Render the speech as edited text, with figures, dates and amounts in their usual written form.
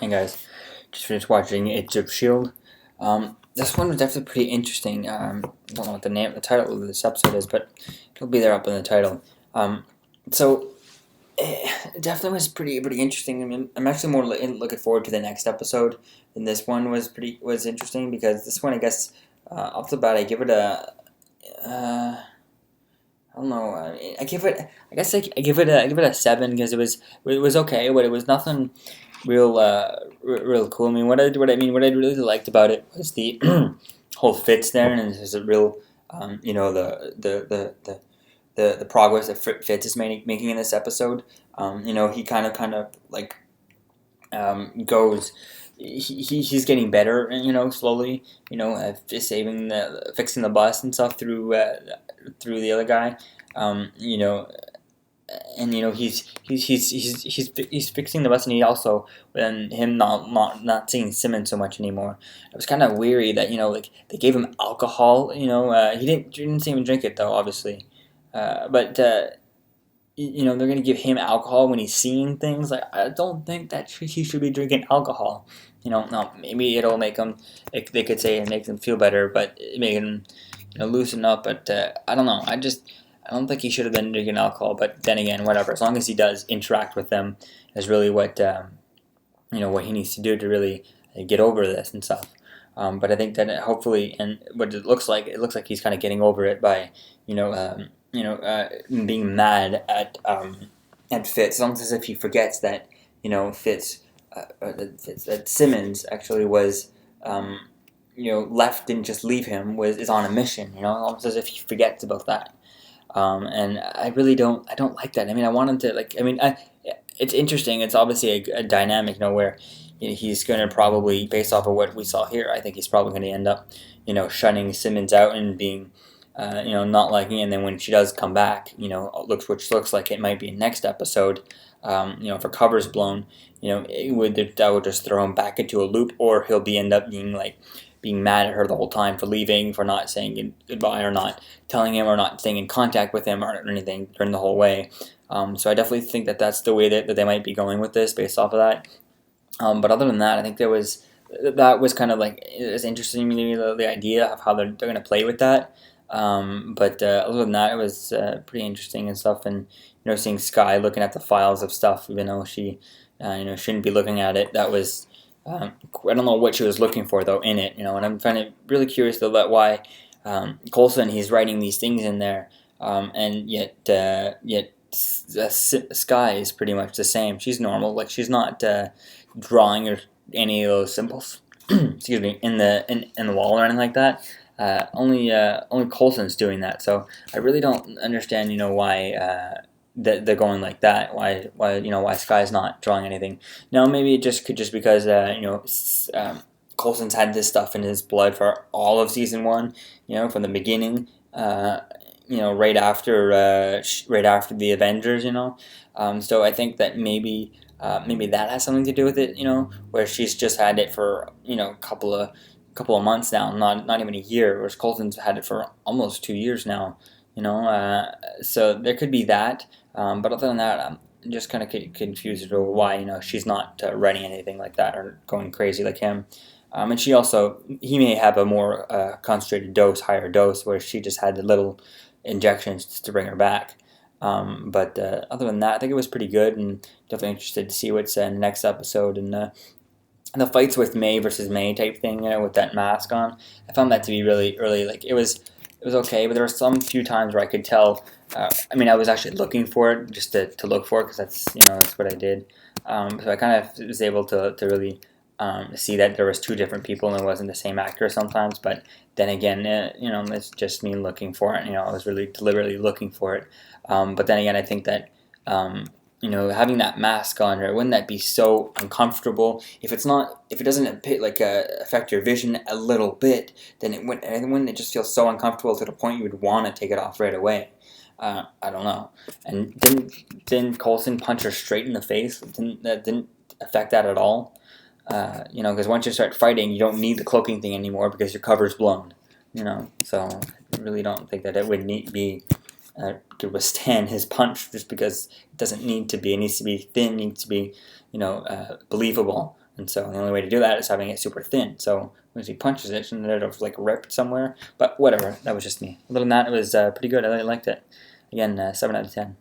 Hey guys, just finished watching Age of S.H.I.E.L.D. This one was definitely pretty interesting. I don't know what the title of this episode is, but it'll be there up in the title. So it definitely was pretty interesting. I mean, I'm actually more looking forward to the next episode than this one was interesting because this one, I guess, off the bat, I give it a. I don't know. I give it. I guess I give it a 7 because it was okay, but it was nothing real cool. I mean, what I really liked about it was the whole Fitz there, and there's a real, the progress that Fitz is making in this episode. He kind of like goes. He's getting better, slowly. Fixing the bus and stuff through the other guy. Um, you know, and he's fixing the bus, and he also and him not seeing Simmons so much anymore. I was kind of weary that like they gave him alcohol. He didn't see him drink it though, obviously, but they're gonna give him alcohol when he's seeing things. Like I don't think that he should be drinking alcohol. No, maybe it'll make him. They could say it makes him feel better, but it make him loosen up. But I don't know. I don't think he should have been drinking alcohol. But then again, whatever. As long as he does interact with them, is really what he needs to do to really get over this and stuff. But I think that hopefully, and what it looks like he's kind of getting over it by being mad at Fitz. It's almost as if he forgets that Fitz, that Simmons actually was left, didn't just leave him, is on a mission. Almost as if he forgets about that. And I really don't like that. I mean, I wanted to it's interesting. It's obviously a dynamic, where he's going to probably, based off of what we saw here, I think he's probably going to end up, shunning Simmons out and being, not liking it. And then when she does come back, which looks like it might be next episode, if her cover's blown, that would just throw him back into a loop, or he'll end up being mad at her the whole time for leaving, for not saying goodbye, or not telling him, or not staying in contact with him, or anything during the whole way. So I definitely think that that's the way that they might be going with this, based off of that. But other than that, I think that was kind of like, it was interesting to me, the idea of how they're going to play with that. But other than that, it was pretty interesting and stuff. And seeing Sky looking at the files of stuff, even though she shouldn't be looking at it. That was I don't know what she was looking for though in it. And I'm finding it really curious though that why Coulson, he's writing these things in there, and yet Sky is pretty much the same. She's normal, like she's not drawing or any of those symbols. Excuse me, in the wall or anything like that. Only Coulson's doing that. So I really don't understand, why that they're going like that. Why Sky's not drawing anything. Now maybe it could just because Coulson's had this stuff in his blood for all of season 1. From the beginning. Right after the Avengers. So I think that maybe that has something to do with it. Where she's just had it for a couple of months now, not even a year. Whereas Coulson's had it for almost 2 years now. So there could be that. But other than that, I'm just kind of confused over why she's not writing anything like that or going crazy like him. And he may have a more concentrated dose, higher dose, where she just had the little injections just to bring her back. But other than that, I think it was pretty good, and definitely interested to see what's in the next episode. And the fights with May versus May type thing, with that mask on, I found that to be really, really, like, it was okay, but there were some few times where I could tell. I was actually looking for it, just to look for it, because that's what I did. So I kind of was able to really see that there was 2 different people and it wasn't the same actor sometimes. But then again, it's just me looking for it. I was really deliberately looking for it. But then again, I think that having that mask on her, wouldn't that be so uncomfortable? If it doesn't affect your vision a little bit, then wouldn't it just feel so uncomfortable to the point you would want to take it off right away? I don't know. And didn't Coulson punch her straight in the face? Didn't affect that at all? Because once you start fighting, you don't need the cloaking thing anymore because your cover's blown. So I really don't think that it would could withstand his punch, just because it doesn't need to be. It needs to be thin, needs to be, believable And so the only way to do that is having it super thin. So when he punches it, shouldn't it have like ripped somewhere? But whatever, that was just me. Other than that, it was pretty good. I really liked it. Again, 7 out of 10.